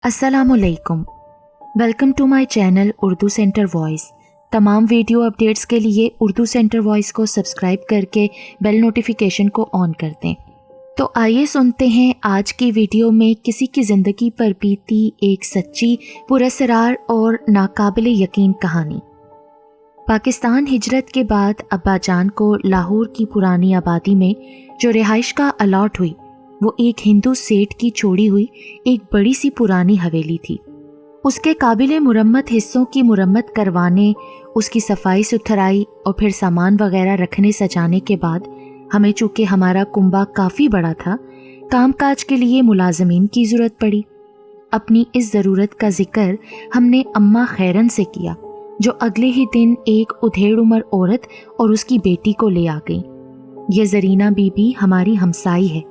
अस्सलाम वालेकुम। Welcome to my channel Urdu centre voice. तमाम वीडियो अपडेट्स के लिए उर्दू सेंटर वॉइस को सब्सक्राइब करके बेल नोटिफिकेशन को ऑन कर दें। तो आइए सुनते हैं आज की वीडियो में किसी की ज़िंदगी पर बीती एक सच्ची, पुरअसरार और नाकाबिल यकीन कहानी। पाकिस्तान हिजरत के बाद अब्बा जान को लाहौर की पुरानी आबादी में जो रिहाइश का अलॉट हुई वो एक हिंदू सेठ की छोड़ी हुई एक बड़ी सी पुरानी हवेली थी। उसके काबिल मुरम्मत हिस्सों की मुरम्मत करवाने, उसकी सफाई सुथराई और फिर सामान वगैरह रखने सजाने के बाद हमें, चूँकि हमारा कुंबा काफ़ी बड़ा था, कामकाज के लिए मुलाजमीन की ज़रूरत पड़ी। अपनी इस ज़रूरत का जिक्र हमने अम्मा खैरन से किया, जो अगले ही दिन एक उधेड़ उम्र औरत और उसकी बेटी को ले आ गई। ये जरीना बीबी हमारी हमसाई है,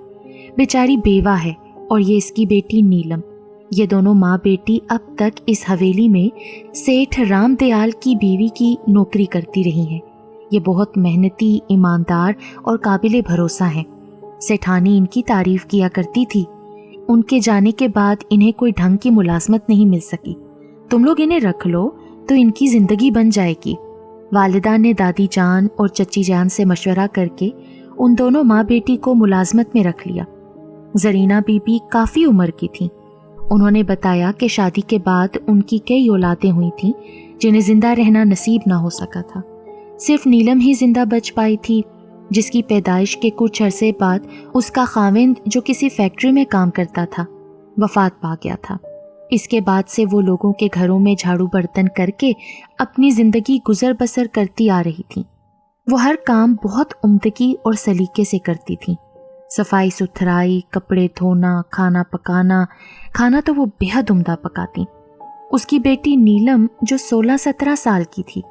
बेचारी बेवा है, और ये इसकी बेटी नीलम। ये दोनों माँ बेटी अब तक इस हवेली में सेठ राम दयाल की बीवी की नौकरी करती रही हैं। ये बहुत मेहनती, ईमानदार और काबिल भरोसा हैं। सेठानी इनकी तारीफ किया करती थी। उनके जाने के बाद इन्हें कोई ढंग की मुलाजमत नहीं मिल सकी। तुम लोग इन्हें रख लो तो इनकी ज़िंदगी बन जाएगी। वालिदा ने दादी जान और चच्ची जान से मशवरा करके उन दोनों माँ बेटी को मुलाजमत में रख लिया। जरीना बीबी काफ़ी उम्र की थी। उन्होंने बताया कि शादी के बाद उनकी कई औलादें हुई थीं जिन्हें ज़िंदा रहना नसीब ना हो सका था। सिर्फ नीलम ही ज़िंदा बच पाई थी, जिसकी पैदाइश के कुछ अरसे बाद उसका खाविंद, जो किसी फैक्ट्री में काम करता था, वफात पा गया था। इसके बाद से वो लोगों के घरों में झाड़ू बर्तन करके अपनी ज़िंदगी गुजर बसर करती आ रही थी। वो हर काम बहुत उम्दगी और सलीके से करती थी। सफाई सुथराई, कपड़े धोना, खाना पकाना, खाना तो वो बेहद उम्दा पकाती। उसकी बेटी नीलम, जो 16-17 साल की थी,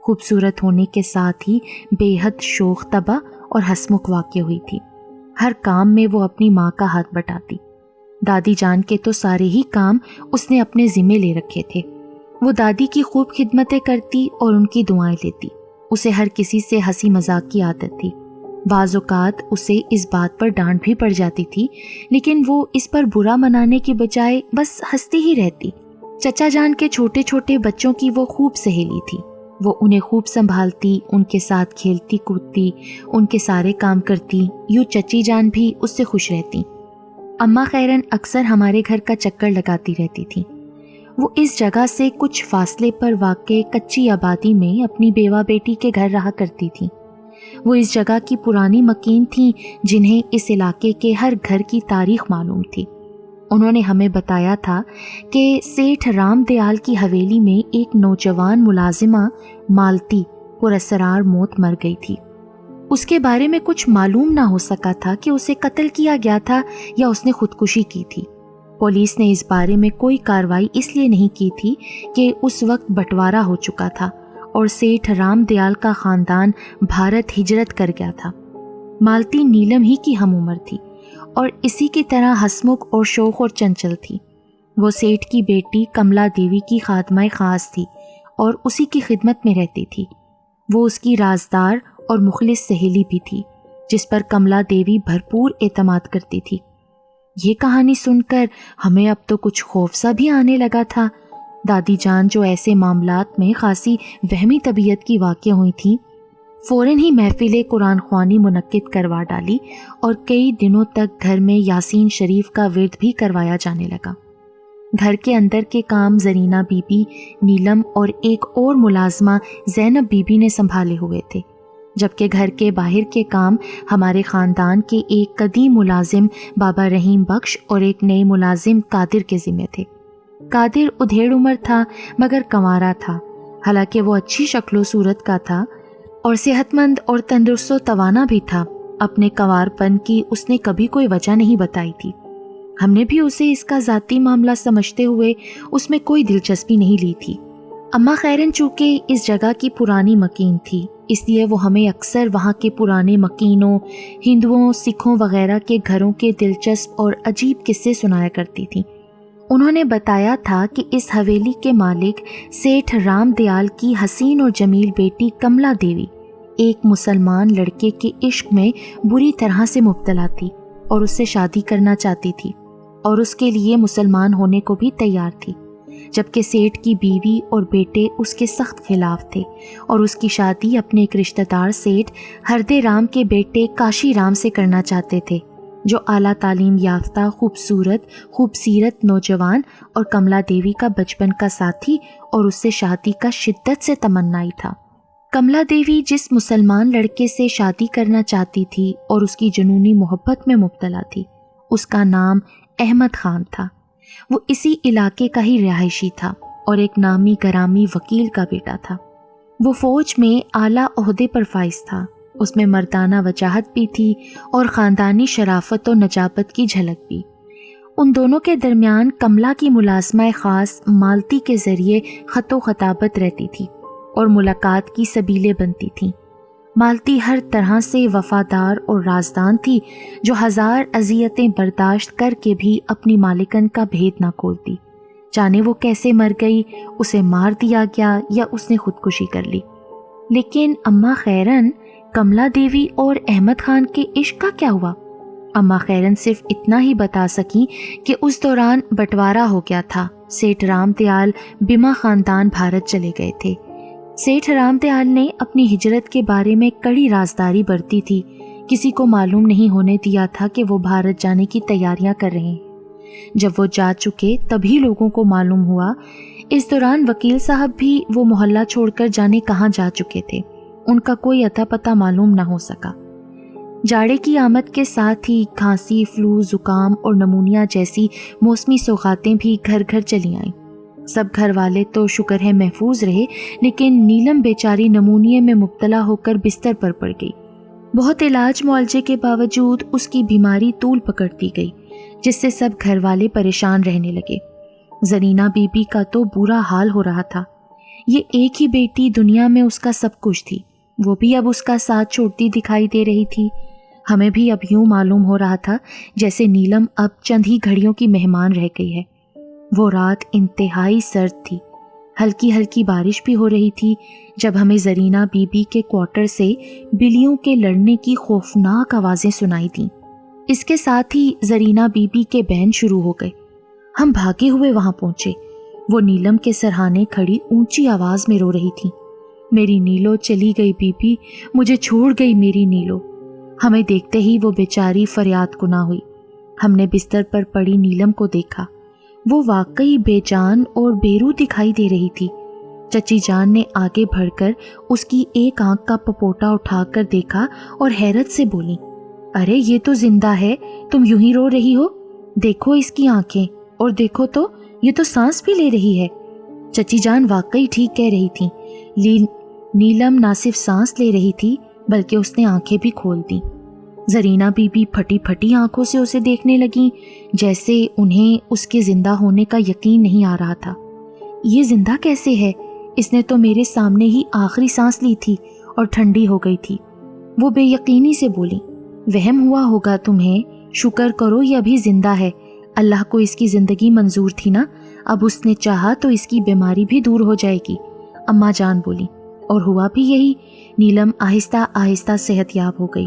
खूबसूरत होने के साथ ही बेहद शोख तबा और हंसमुख वाक़या हुई थी। हर काम में वो अपनी माँ का हाथ बटाती। दादी जान के तो सारे ही काम उसने अपने ज़िम्मे ले रखे थे। वो दादी की खूब खिदमतें करती और उनकी दुआएं लेती। उसे हर किसी से हंसी मजाक की आदत थी। बाज़ औक़ात उसे इस बात पर डांट भी पड़ जाती थी, लेकिन वो इस पर बुरा मनाने की बजाय बस हंसती ही रहती। चचा जान के छोटे छोटे बच्चों की वो खूब सहेली थी। वो उन्हें खूब संभालती, उनके साथ खेलती कूदती, उनके सारे काम करती। यूँ चची जान भी उससे खुश रहती। अम्मा खैरन अक्सर हमारे घर का चक्कर लगाती रहती थी। वो इस जगह से कुछ फासले पर वाक़े कच्ची आबादी में अपनी बेवा बेटी के घर रहा करती थी। वो इस जगह की पुरानी मकीन थी, जिन्हें इस इलाके के हर घर की तारीख मालूम थी। उन्होंने हमें बताया था कि सेठ राम दयाल की हवेली में एक नौजवान मुलाजिमा मालती पुरअसरार मौत मर गई थी। उसके बारे में कुछ मालूम ना हो सका था कि उसे कत्ल किया गया था या उसने खुदकुशी की थी। पुलिस ने इस बारे में कोई कार्रवाई इसलिए नहीं की थी कि उस वक्त बंटवारा हो चुका था और सेठ राम दयाल का ख़ानदान भारत हिजरत कर गया था। मालती नीलम ही की हम उम्र थी और इसी की तरह हंसमुख और शौक और चंचल थी। वो सेठ की बेटी कमला देवी की खादमाए ख़ास थी और उसी की खिदमत में रहती थी। वो उसकी राजदार और मुखलिस सहेली भी थी, जिस पर कमला देवी भरपूर एतमाद करती थी। ये कहानी सुनकर हमें अब तो कुछ खौफ सा भी आने लगा था। दादी जान, जो ऐसे मामलात में खासी वहमी तबीयत की वाक़या हुई थी, फ़ौरन ही महफिल कुरान ख्वानी मुनक्किद करवा डाली और कई दिनों तक घर में यासीन शरीफ का विर्द भी करवाया जाने लगा। घर के अंदर के काम जरीना बीबी, नीलम और एक और मुलाजमा ज़ैनब बीबी ने संभाले हुए थे, जबकि घर के बाहर के काम हमारे ख़ानदान के एक कदीम मुलाजिम बाबा रहीम बख्श और एक नए मुलाजिम कादिर के ज़िम्मे थे। कादिर उधेड़ उम्र था मगर कंवारा था। हालांकि वो अच्छी शक्लो सूरत का था और सेहतमंद और तंदुरुस्त तवाना भी था। अपने कंवारपन की उसने कभी कोई वजह नहीं बताई थी। हमने भी उसे इसका ज़ाती मामला समझते हुए उसमें कोई दिलचस्पी नहीं ली थी। अम्मा खैरन चूँकि इस जगह की पुरानी मकीन थी, इसलिए वो हमें अक्सर वहाँ के पुराने मकीनों, हिंदुओं, सिखों वगैरह के घरों के दिलचस्प और अजीब किस्से सुनाया करती थी। उन्होंने बताया था कि इस हवेली के मालिक सेठ राम दयाल की हसीन और जमील बेटी कमला देवी एक मुसलमान लड़के के इश्क में बुरी तरह से मुब्तला थी और उससे शादी करना चाहती थी। اور اس کے لیے مسلمان ہونے کو بھی تیار تھی، جبکہ سیٹھ کی بیوی اور بیٹے اس کے سخت خلاف تھے اور اس کی شادی اپنے ایک رشتہ دار سیٹھ ہردے رام کے بیٹے کاشی رام سے کرنا چاہتے تھے، جو اعلیٰ تعلیم یافتہ خوبصورت نوجوان اور کملا دیوی کا بچپن کا ساتھی اور اس سے شادی کا شدت سے تمنائی تھا۔ کملا دیوی جس مسلمان لڑکے سے شادی کرنا چاہتی تھی اور اس کی جنونی محبت میں مبتلا تھی، اس کا نام احمد خان تھا۔ وہ اسی علاقے کا ہی رہائشی تھا اور ایک نامی گرامی وکیل کا بیٹا تھا۔ وہ فوج میں اعلیٰ عہدے پر فائز تھا، اس میں مردانہ وجاہت بھی تھی اور خاندانی شرافت و نجابت کی جھلک بھی۔ ان دونوں کے درمیان کملا کی ملازمہ خاص مالتی کے ذریعے خط و خطابت رہتی تھی اور ملاقات کی سبیلیں بنتی تھیں۔ مالتی ہر طرح سے وفادار اور رازدان تھی، جو ہزار اذیتیں برداشت کر کے بھی اپنی مالکن کا بھید نہ کھولتی۔ جانے وہ کیسے مر گئی، اسے مار دیا گیا یا اس نے خودکشی کر لی۔ لیکن اماں خیرن، کملا دیوی اور احمد خان کے عشق کا کیا ہوا؟ اماں خیرن صرف اتنا ہی بتا سکیں کہ اس دوران بٹوارا ہو گیا تھا۔ سیٹھ رام دیال بیما خاندان بھارت چلے گئے تھے۔ سیٹھ رام دیال نے اپنی ہجرت کے بارے میں کڑی رازداری برتی تھی، کسی کو معلوم نہیں ہونے دیا تھا کہ وہ بھارت جانے کی تیاریاں کر رہے ہیں۔ جب وہ جا چکے تبھی لوگوں کو معلوم ہوا۔ اس دوران وکیل صاحب بھی وہ محلہ چھوڑ کر جانے کہاں جا چکے تھے، ان کا کوئی اتا پتہ معلوم نہ ہو سکا۔ جاڑے کی آمد کے ساتھ ہی کھانسی، فلو، زکام اور نمونیا جیسی موسمی سوغاتیں بھی گھر گھر چلی آئیں۔ سب گھر والے تو شکر ہے محفوظ رہے، لیکن نیلم بیچاری نمونیے میں مبتلا ہو کر بستر پر پڑ گئی۔ بہت علاج معالجے کے باوجود اس کی بیماری طول پکڑتی گئی، جس سے سب گھر والے پریشان رہنے لگے۔ زرینہ بی بی کا تو برا حال ہو رہا تھا۔ یہ ایک ہی بیٹی دنیا میں اس کا سب کچھ تھی، وہ بھی اب اس کا ساتھ چھوڑتی دکھائی دے رہی تھی۔ ہمیں بھی اب یوں معلوم ہو رہا تھا جیسے نیلم اب چند ہی گھڑیوں کی مہمان رہ گئی ہے۔ وہ رات انتہائی سرد تھی، ہلکی ہلکی بارش بھی ہو رہی تھی جب ہمیں زرینہ بی بی کے کوارٹر سے بلیوں کے لڑنے کی خوفناک آوازیں سنائی دیں۔ اس کے ساتھ ہی زرینہ بی بی کے بین شروع ہو گئے۔ ہم بھاگے ہوئے وہاں پہنچے۔ وہ نیلم کے سرہانے کھڑی اونچی آواز میں رو رہی تھی، میری نیلو چلی گئی بی بی، مجھے چھوڑ گئی میری نیلو۔ ہمیں دیکھتے ہی وہ بیچاری فریاد کنا ہوئی۔ ہم نے بستر پر پڑی نیلم کو دیکھا، وہ واقعی بے جان اور بے روح دکھائی دے رہی تھی۔ چچی جان نے آگے بڑھ کر اس کی ایک آنکھ کا پپوٹا اٹھا کر دیکھا اور حیرت سے بولی، ارے یہ تو زندہ ہے، تم یوں ہی رو رہی ہو؟ دیکھو اس کی آنکھیں، اور دیکھو تو یہ تو سانس بھی لے رہی ہے۔ چچی جان واقعی ٹھیک کہہ رہی تھی۔ نیلم نہ صرف سانس لے رہی تھی بلکہ اس نے آنکھیں بھی کھول دیں۔ زرینہ بی بی پھٹی پھٹی آنکھوں سے اسے دیکھنے لگیں، جیسے انہیں اس کے زندہ ہونے کا یقین نہیں آ رہا تھا۔ یہ زندہ کیسے ہے؟ اس نے تو میرے سامنے ہی آخری سانس لی تھی اور ٹھنڈی ہو گئی تھی۔ وہ بے یقینی سے بولی، وہم ہوا ہوگا تمہیں، شکر کرو یہ ابھی زندہ ہے۔ اللہ کو اس کی زندگی منظور تھی نا، اب اس نے چاہا تو اس کی بیماری بھی دور ہو جائے گی، اماں جان بولی۔ اور ہوا بھی یہی۔ نیلم آہستہ آہستہ صحت یاب ہو گئی،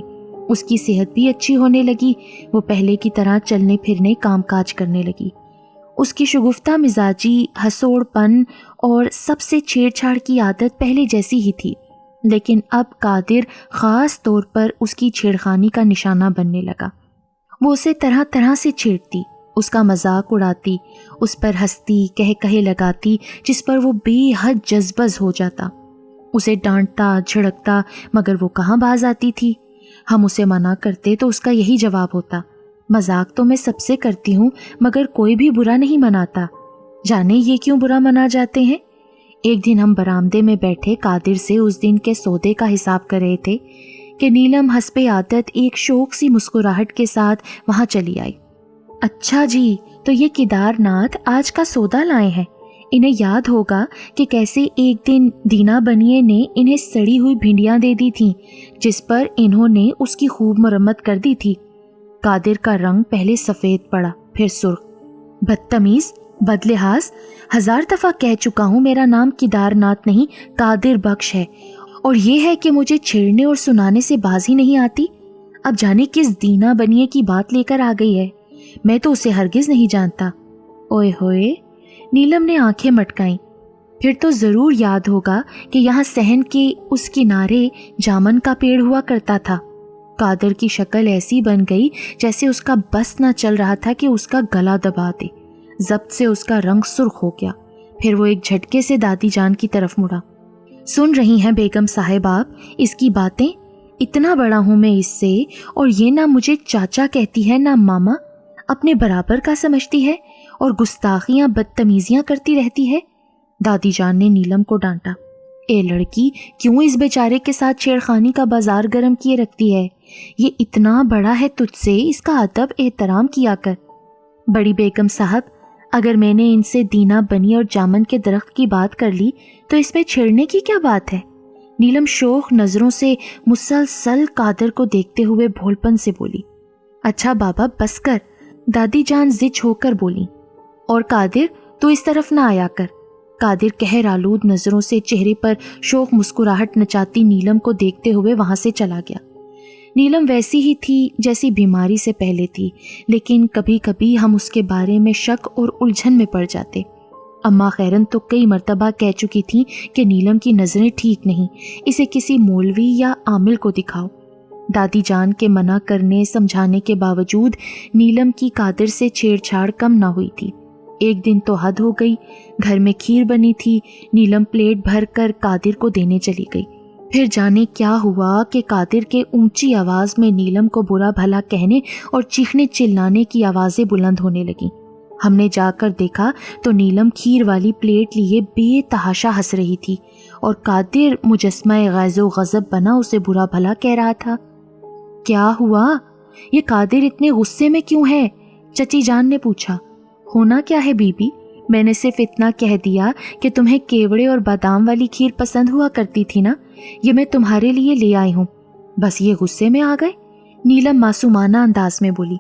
اس کی صحت بھی اچھی ہونے لگی، وہ پہلے کی طرح چلنے پھرنے کام کاج کرنے لگی۔ اس کی شگفتہ مزاجی، ہسوڑ پن اور سب سے چھیڑ چھاڑ کی عادت پہلے جیسی ہی تھی، لیکن اب قادر خاص طور پر اس کی چھیڑخانی کا نشانہ بننے لگا۔ وہ اسے طرح طرح سے چھیڑتی، اس کا مذاق اڑاتی، اس پر ہنستی، کہے لگاتی، جس پر وہ بے حد جذبز ہو جاتا۔ اسے ڈانٹتا، جھڑکتا، مگر وہ کہاں باز آتی تھی۔ ہم اسے منع کرتے تو اس کا یہی جواب ہوتا، مذاق تو میں سب سے کرتی ہوں مگر کوئی بھی برا نہیں مناتا، جانے یہ کیوں برا منا جاتے ہیں۔ ایک دن ہم برآمدے میں بیٹھے قادر سے اس دن کے سودے کا حساب کر رہے تھے کہ نیلم حسب عادت ایک شوق سی مسکراہٹ کے ساتھ وہاں چلی آئی۔ اچھا جی، تو یہ کیدار ناتھ آج کا سودا لائے ہیں۔ انہیں یاد ہوگا کہ کیسے ایک دن دینا بنیے نے انہیں سڑی ہوئی بھنڈیاں دے دی تھیں، جس پر انہوں نے اس کی خوب مرمت کر دی تھی۔ قادر کا رنگ پہلے سفید پڑا، پھر سرخ۔ بدتمیز، بدلحاظ، 1000 دفعہ کہہ چکا ہوں میرا نام کیدار ناتھ نہیں قادر بخش ہے، اور یہ ہے کہ مجھے چھیڑنے اور سنانے سے باز ہی نہیں آتی۔ اب جانے کس دینا بنیے کی بات لے کر آ گئی ہے۔ मैं तो उसे हरगिज नहीं जानता। ओए होए, नीलम ने आंखें मटकाईं। फिर तो ज़रूर याद होगा कि यहाँ सहन के उस किनारे जामन का पेड़ हुआ करता था। कादर की शक्ल ऐसी बन गई जैसे उसका बस न चल रहा था कि उसका गला दबा दे। जब्त से उसका रंग सुर्ख हो गया। फिर वो एक झटके से दादी जान की तरफ मुड़ा। सुन रही हैं बेगम साहिब आप इसकी बातें? इतना बड़ा हूं मैं इससे, और ये ना मुझे चाचा कहती है ना मामा, अपने बराबर का समझती है और गुस्ताखियां बदतमीजियां करती रहती है। दादी जान ने नीलम को डांटा। ए लड़की, क्यों इस बेचारे के साथ छेड़खानी का बाजार गर्म किए रखती है? ये इतना बड़ा है तुझसे, इसका अदब एहतराम किया कर। बड़ी बेगम साहब, अगर मैंने इनसे दीना बनी और जामन के दरख्त की बात कर ली तो इसमें छेड़ने की क्या बात है? नीलम शोख नजरों से मुसलसल कादर को देखते हुए भोलपन से बोली। अच्छा बाबा बस कर, दादी जान जिद होकर बोली। और कादिर, तू इस तरफ ना आया कर। कादिर कहर आलूद नजरों से चेहरे पर शोक मुस्कुराहट नचाती नीलम को देखते हुए वहां से चला गया। नीलम वैसी ही थी जैसी बीमारी से पहले थी, लेकिन कभी कभी हम उसके बारे में शक और उलझन में पड़ जाते। अम्मा खैरन तो कई मर्तबा कह चुकी थी कि नीलम की नज़रें ठीक नहीं, इसे किसी मौलवी या आमिल को दिखाओ। दादी जान के मना करने समझाने के बावजूद नीलम की कादिर से छेड़छाड़ कम ना हुई थी। एक दिन तो हद हो गई, घर में खीर बनी थी, नीलम प्लेट भर कर कादिर को देने चली गई। फिर जाने क्या हुआ कि कादिर के ऊंची आवाज में नीलम को बुरा भला कहने और चीखने चिल्लाने की आवाजें बुलंद होने लगी। हमने जाकर देखा तो नीलम खीर वाली प्लेट लिए बेतहाशा हंस रही थी और कादिर मुजस्मा गैज़ो गज़ब बना उसे बुरा भला कह रहा था। क्या हुआ? ये कादिर इतने गुस्से में क्यों है? चची जान ने पूछा। होना क्या है बीबी, मैंने सिर्फ इतना कह दिया कि तुम्हें केवड़े और बादाम वाली खीर पसंद हुआ करती थी ना, ये मैं तुम्हारे लिए ले आई हूँ, बस ये गुस्से में आ गए। नीलम मासूमाना अंदाज में बोली।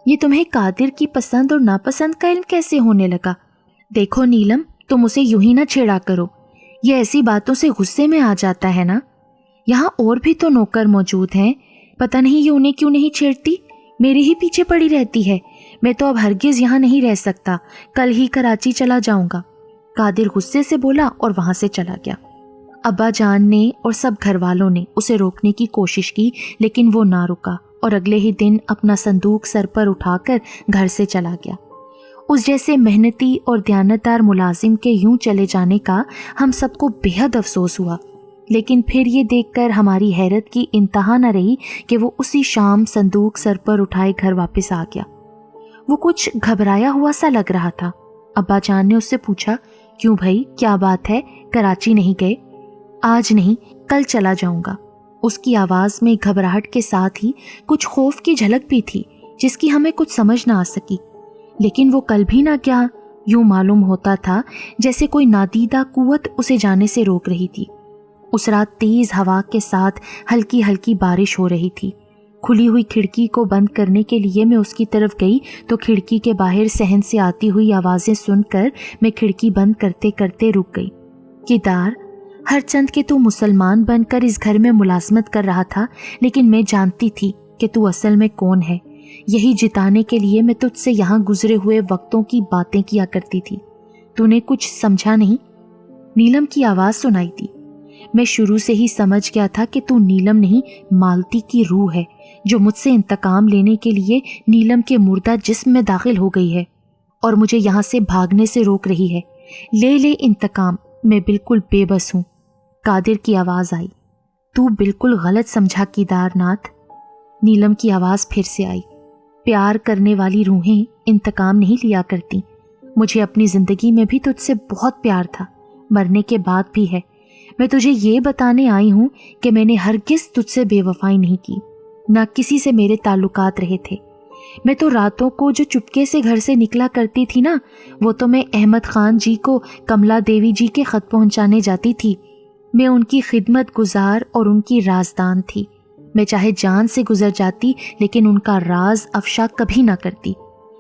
ये तुम्हें कादिर की पसंद और नापसंद का इल्म कैसे होने लगा? देखो नीलम, तुम उसे यूं ही ना छेड़ा करो, ये ऐसी बातों से गुस्से में आ जाता है ना। यहाँ और भी तो नौकर मौजूद हैं, पता नहीं ये उन्हें क्यों नहीं छेड़ती, मेरे ही पीछे पड़ी रहती है। मैं तो अब हरगिज यहाँ नहीं रह सकता, कल ही कराची चला जाऊंगा। कादिर गुस्से से बोला और वहां से चला गया। अब्बा जान ने और सब घर वालों ने उसे रोकने की कोशिश की, लेकिन वो ना रुका और अगले ही दिन अपना संदूक सर पर उठाकर घर से चला गया। उस जैसे मेहनती और दयानतदार मुलाजिम के यूं चले जाने का हम सबको बेहद अफसोस हुआ, लेकिन फिर ये देखकर हमारी हैरत की इंतहा न रही कि वो उसी शाम संदूक सर पर उठाए घर वापस आ गया। वो कुछ घबराया हुआ सा लग रहा था। अब्बा जान ने उससे पूछा, क्यों भाई, क्या बात है, कराची नहीं गए? आज नहीं, कल चला जाऊंगा। उसकी आवाज़ में घबराहट के साथ ही कुछ खौफ की झलक भी थी, जिसकी हमें कुछ समझ ना आ सकी। लेकिन वो कल भी ना क्या, यूं मालूम होता था जैसे कोई नादीदा कुव्वत उसे जाने से रोक रही थी। उस रात तेज हवा के साथ हल्की हल्की बारिश हो रही थी। खुली हुई खिड़की को बंद करने के लिए मैं उसकी तरफ गई तो खिड़की के बाहर सहन से आती हुई आवाज़ें सुनकर मैं खिड़की बंद करते करते रुक गई। किदार, हर चंद के तू मुसलमान बनकर इस घर में मुलाजमत कर रहा था, लेकिन मैं जानती थी कि तू असल में कौन है। यही जिताने के लिए मैं तुझसे यहाँ गुजरे हुए वक्तों की बातें किया करती थी। तूने कुछ समझा नहीं? नीलम की आवाज़ सुनाई दी। मैं शुरू से ही समझ गया था कि तू नीलम नहीं, मालती की रूह है, जो मुझसे इंतकाम लेने के लिए नीलम के मुर्दा जिस्म में दाखिल हो गई है और मुझे यहाँ से भागने से रोक रही है। ले ले इंतकाम, मैं बिल्कुल बेबस हूँ। कादिर की आवाज़ आई। तू बिल्कुल गलत समझा केदारनाथ। नीलम की आवाज़ फिर से आई। प्यार करने वाली रूहें इंतकाम नहीं लिया करती। मुझे अपनी ज़िंदगी में भी तुझसे बहुत प्यार था, मरने के बाद भी है। मैं तुझे ये बताने आई हूँ कि मैंने हरगिज़ तुझसे बेवफाई नहीं की, ना किसी से मेरे ताल्लुकात रहे थे। मैं तो रातों को जो चुपके से घर से निकला करती थी ना, वो तो मैं अहमद खान जी को कमला देवी जी के ख़त पहुँचाने जाती थी। मैं उनकी खिदमत गुजार और उनकी राजदान थी। मैं चाहे जान से गुजर जाती, लेकिन उनका राज अफशा कभी ना करती।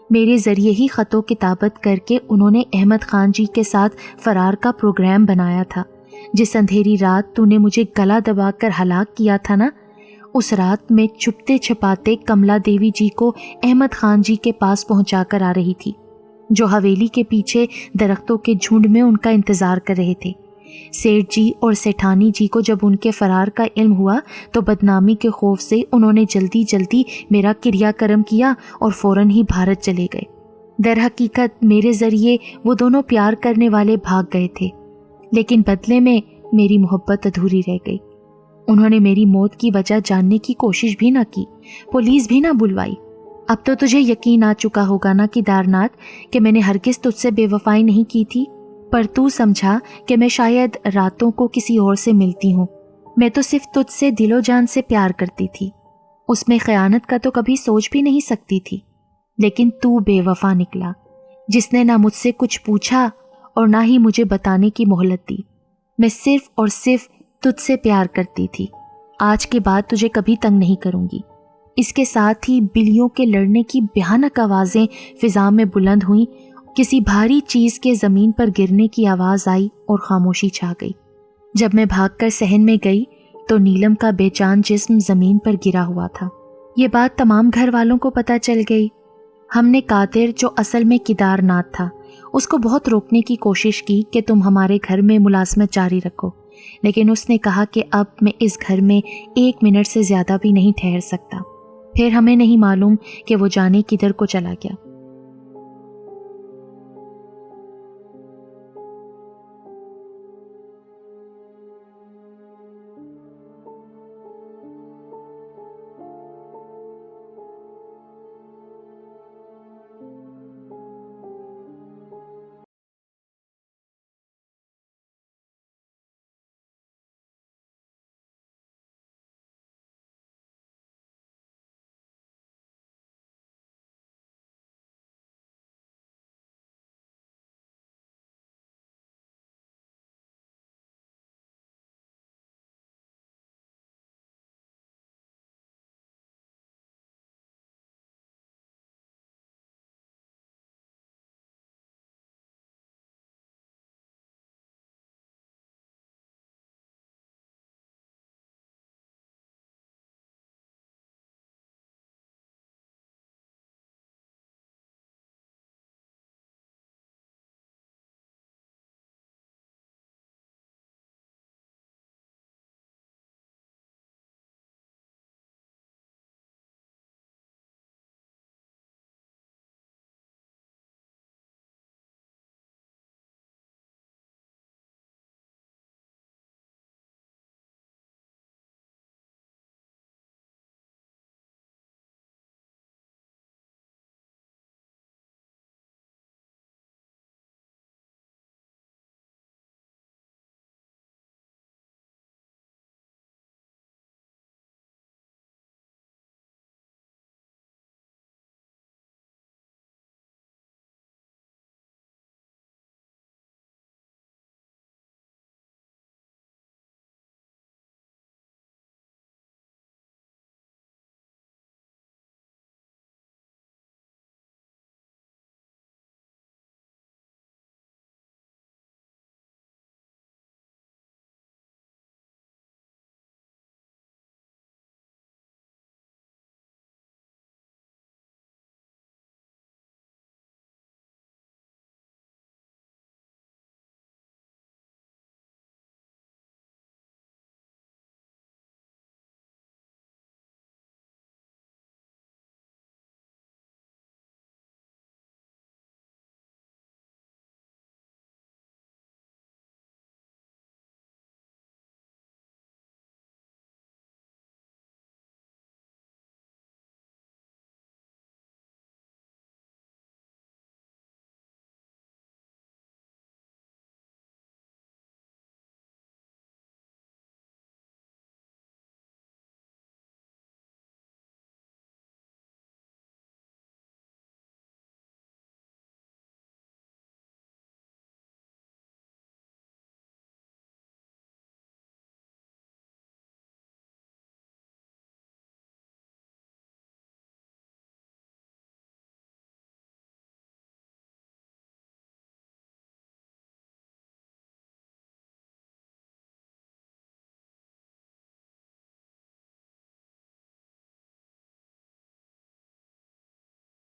मेरे ज़रिए ही ख़तो किताबत करके उन्होंने अहमद खान जी के साथ फ़रार का प्रोग्राम बनाया था। जिस अंधेरी रात तूने मुझे गला दबाकर हलाक किया था ना, उस रात में छुपते छिपाते कमला देवी जी को अहमद खान जी के पास पहुंचा कर आ रही थी, जो हवेली के पीछे दरख्तों के झुंड में उनका इंतजार कर रहे थे। सेठ जी और सेठानी जी को जब उनके फरार का इल्म हुआ तो बदनामी के खौफ से उन्होंने जल्दी जल्दी मेरा क्रियाकर्म किया और फौरन ही भारत चले गए। दर हकीकत मेरे ज़रिए वो दोनों प्यार करने वाले भाग गए थे, लेकिन बदले में मेरी मोहब्बत अधूरी रह गई। उन्होंने मेरी मौत की वजह जानने की कोशिश भी ना की, पुलिस भी ना बुलवाई। अब तो तुझे यकीन आ चुका होगा ना केदारनाथ कि मैंने हरगिज़ तुझसे बेवफाई नहीं की थी, पर तू समझा कि मैं शायद रातों को किसी और से मिलती हूँ। मैं तो सिर्फ तुझसे दिलो जान से प्यार करती थी, उसमें ख़यानत का तो कभी सोच भी नहीं सकती थी। लेकिन तू बेवफा निकला, जिसने ना मुझसे कुछ पूछा और ना ही मुझे बताने की मोहलत दी। मैं सिर्फ और सिर्फ तुझसे प्यार करती थी। आज के बाद तुझे कभी तंग नहीं करूँगी। इसके साथ ही बिल्लियों के लड़ने की भयानक आवाज़ें फिज़ा में बुलंद हुईं। किसी भारी चीज़ के ज़मीन पर गिरने की आवाज़ आई और खामोशी छा गई। जब मैं भागकर सहन में गई तो नीलम का बेजान जिस्म ज़मीन पर गिरा हुआ था। ये बात तमाम घर वालों को पता चल गई। हमने कादिर, जो असल में केदारनाथ था, उसको बहुत रोकने की कोशिश की कि तुम हमारे घर में मुलाजमत जारी रखो, लेकिन उसने कहा कि अब मैं इस घर में 1 मिनट से ज़्यादा भी नहीं ठहर सकता। फिर हमें नहीं मालूम कि वो जाने किधर को चला गया।